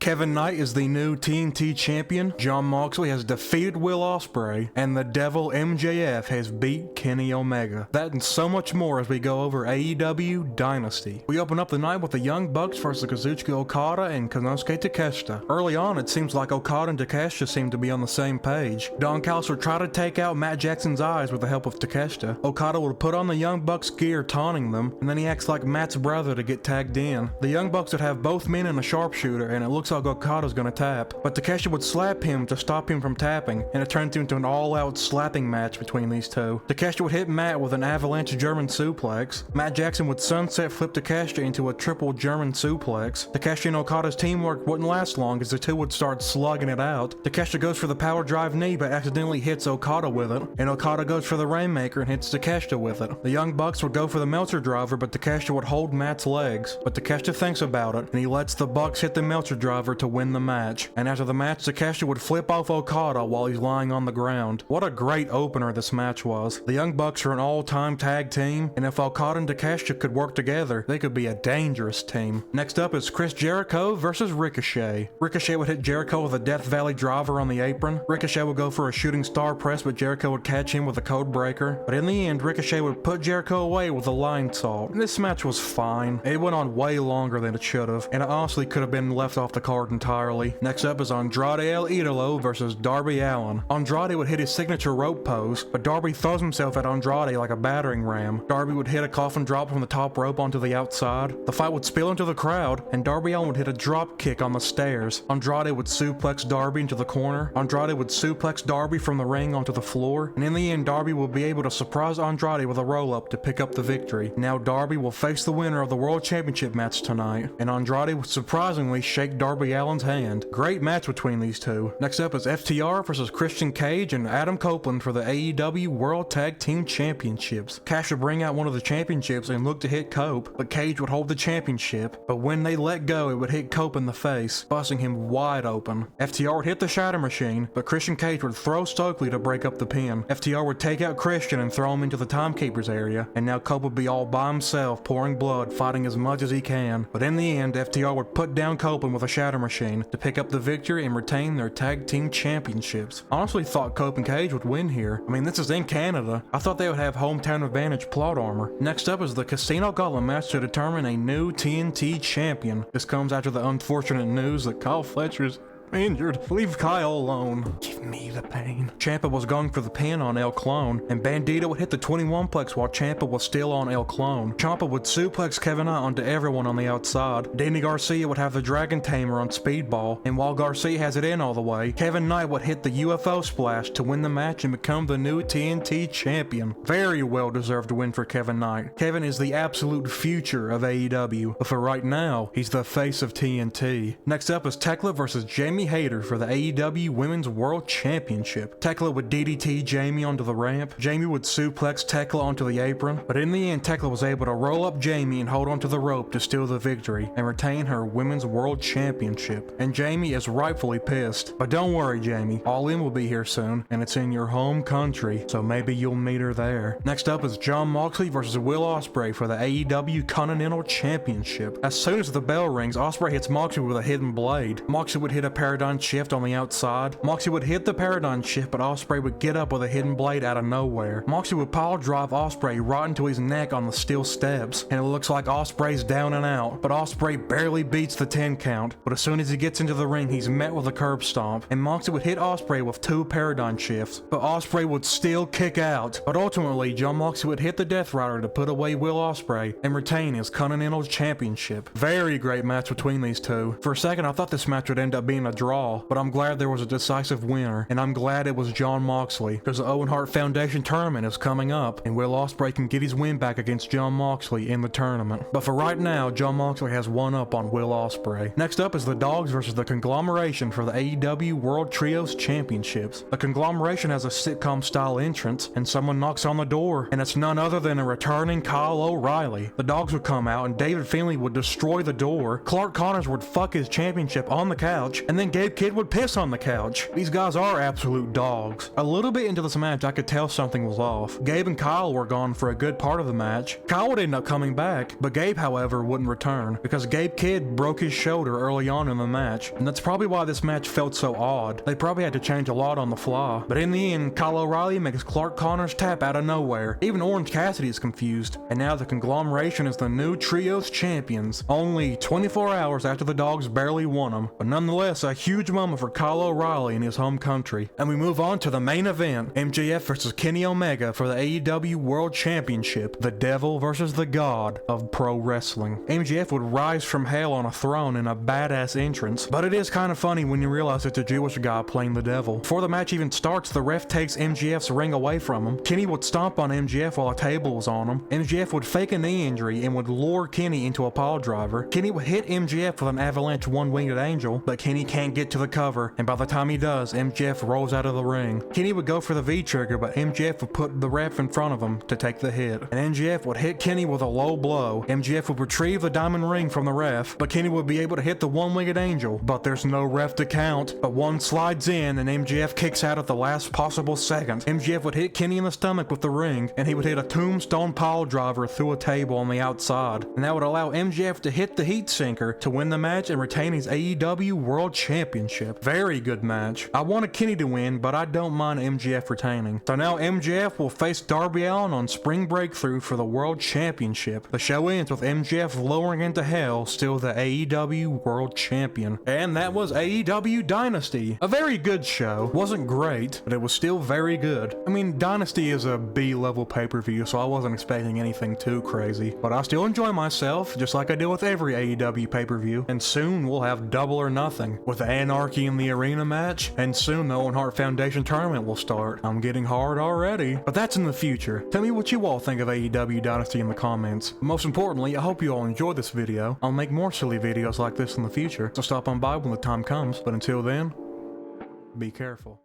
Kevin Knight is the new TNT champion, Jon Moxley has defeated Will Ospreay, and the Devil MJF has beat Kenny Omega. That and so much more as we go over AEW Dynasty. We open up the night with the Young Bucks versus Kazuchika Okada and Konosuke Takeshita. Early on, it seems like Okada and Takeshita seem to be on the same page. Don Callis would try to take out Matt Jackson's eyes with the help of Takeshita. Okada would put on the Young Bucks gear taunting them, and then he acts like Matt's brother to get tagged in. The Young Bucks would have both men in a sharpshooter, and it looks like Okada's gonna tap. But Takeshita would slap him to stop him from tapping, and it turns into an all-out slapping match between these two. Takeshita would hit Matt with an avalanche German suplex. Matt Jackson would sunset flip Takeshita into a triple German suplex. Takeshita and Okada's teamwork wouldn't last long as the two would start slugging it out. Takeshita goes for the power drive knee but accidentally hits Okada with it, and Okada goes for the Rainmaker and hits Takeshita with it. The Young Bucks would go for the Meltzer driver, but Takeshita would hold Matt's legs. But Takeshita thinks about it, and he lets the Bucks hit the Meltzer driver to win the match. And after the match, Takeshita would flip off Okada while he's lying on the ground. What a great opener this match was. The Young Bucks are an all-time tag team, and if Okada and Takeshita could work together, they could be a dangerous team. Next up is Chris Jericho versus Ricochet. Ricochet would hit Jericho with a Death Valley driver on the apron. Ricochet would go for a shooting star press, but Jericho would catch him with a code breaker. But in the end, Ricochet would put Jericho away with a line salt. And this match was fine. It went on way longer than it should have, and it honestly could have been left off the card entirely. Next up is Andrade El Idolo versus Darby Allin. Andrade would hit his signature rope pose, but Darby throws himself at Andrade like a battering ram. Darby would hit a coffin drop from the top rope onto the outside. The fight would spill into the crowd, and Darby Allin would hit a drop kick on the stairs. Andrade would suplex Darby into the corner. Andrade would suplex Darby from the ring onto the floor, and in the end, Darby will be able to surprise Andrade with a roll-up to pick up the victory. Now Darby will face the winner of the World Championship match tonight, and Andrade would surprisingly shake Darby Allin's hand. Great match between these two. Next up is FTR versus Christian Cage and Adam Copeland for the AEW World Tag Team Championships. Cash would bring out one of the championships and look to hit Cope, but Cage would hold the championship. But when they let go, it would hit Cope in the face, busting him wide open. FTR would hit the Shatter Machine, but Christian Cage would throw Stokely to break up the pin. FTR would take out Christian and throw him into the Timekeeper's area, and now Cope would be all by himself, pouring blood, fighting as much as he can. But in the end, FTR would put down Copeland with a Shatter Machine to pick up the victory and retain their tag team championships. I honestly thought Cope and Cage would win here. I mean, this is in Canada. I thought they would have hometown advantage plot armor. Next up is the Casino Gauntlet match to determine a new TNT champion. This comes after the unfortunate news that Kyle Fletcher's injured. Leave Kyle alone. Give me the pain. Ciampa was going for the pin on El Clone, and Bandito would hit the 21-plex while Ciampa was still on El Clone. Ciampa would suplex Kevin Knight onto everyone on the outside. Danny Garcia would have the Dragon Tamer on Speedball, and while Garcia has it in all the way, Kevin Knight would hit the UFO splash to win the match and become the new TNT champion. Very well deserved win for Kevin Knight. Kevin is the absolute future of AEW, but for right now, he's the face of TNT. Next up is Thekla versus Jamie Hayter for the AEW Women's World Championship. Thekla would DDT Jamie onto the ramp. Jamie would suplex Thekla onto the apron, but in the end, Thekla was able to roll up Jamie and hold onto the rope to steal the victory and retain her Women's World Championship. And Jamie is rightfully pissed. But don't worry, Jamie. Allin will be here soon, and it's in your home country, so maybe you'll meet her there. Next up is Jon Moxley versus Will Ospreay for the AEW Continental Championship. As soon as the bell rings, Ospreay hits Moxley with a hidden blade. Moxley would hit a Paradigm Shift on the outside. Moxley would hit the Paradigm Shift, but Ospreay would get up with a hidden blade out of nowhere. Moxley would pile drive Ospreay right into his neck on the steel steps, and it looks like Ospreay's down and out, but Ospreay barely beats the 10 count. But as soon as he gets into the ring, he's met with a curb stomp, and Moxley would hit Ospreay with 2 Paradigm Shifts, but Ospreay would still kick out. But ultimately, Jon Moxley would hit the Death Rider to put away Will Ospreay and retain his Continental Championship. Very great match between these two. For a second, I thought this match would end up being a draw, but I'm glad there was a decisive winner, and I'm glad it was Jon Moxley, because the Owen Hart Foundation tournament is coming up, and Will Ospreay can get his win back against Jon Moxley in the tournament. But for right now, Jon Moxley has one up on Will Ospreay. Next up is the Dogs versus the Conglomeration for the AEW World Trios Championships. The Conglomeration has a sitcom-style entrance, and someone knocks on the door, and it's none other than a returning Kyle O'Reilly. The Dogs would come out, and David Finlay would destroy the door. Clark Connors would fuck his championship on the couch, and then think Gabe Kidd would piss on the couch. These guys are absolute dogs. A little bit into this match, I could tell something was off. Gabe and Kyle were gone for a good part of the match. Kyle would end up coming back, but Gabe, however, wouldn't return because Gabe Kidd broke his shoulder early on in the match, and that's probably why this match felt so odd. They probably had to change a lot on the fly. But in the end, Kyle O'Reilly makes Clark Connor's tap out of nowhere. Even Orange Cassidy is confused, and now the Conglomeration is the new Trios champions, only 24 hours after the Dogs barely won them. But nonetheless, a huge moment for Kyle O'Reilly in his home country. And we move on to the main event, MJF versus Kenny Omega for the AEW World Championship, the Devil versus the God of Pro Wrestling. MJF would rise from hell on a throne in a badass entrance, but it is kind of funny when you realize it's a Jewish guy playing the devil. Before the match even starts, the ref takes MJF's ring away from him. Kenny would stomp on MJF while a table was on him. MJF would fake a knee injury and would lure Kenny into a pile driver. Kenny would hit MJF with an avalanche one-winged angel, but Kenny can't get to the cover, and by the time he does, MJF rolls out of the ring. Kenny would go for the V-trigger, but MJF would put the ref in front of him to take the hit. And MJF would hit Kenny with a low blow. MJF would retrieve the diamond ring from the ref, but Kenny would be able to hit the one-winged angel, but there's no ref to count. But one slides in and MJF kicks out at the last possible second. MJF would hit Kenny in the stomach with the ring, and he would hit a tombstone pile driver through a table on the outside. And that would allow MJF to hit the heat sinker to win the match and retain his AEW World Championship. Very good match. I wanted Kenny to win, but I don't mind MJF retaining. So now MJF will face Darby Allin on Spring Breakthrough for the World Championship. The show ends with MJF lowering into hell, still the AEW World Champion. And that was AEW Dynasty. A very good show. Wasn't great, but it was still very good. I mean, Dynasty is a B-level pay-per-view, so I wasn't expecting anything too crazy. But I still enjoy myself, just like I do with every AEW pay-per-view. And soon we'll have Double or Nothing, with the Anarchy in the Arena match, and soon the Owen Hart Foundation tournament will start. I'm getting hard already. But that's in the future. Tell me what you all think of AEW Dynasty in the comments. Most importantly, I hope you all enjoyed this video. I'll make more silly videos like this in the future, so stop on by when the time comes. But until then, be careful.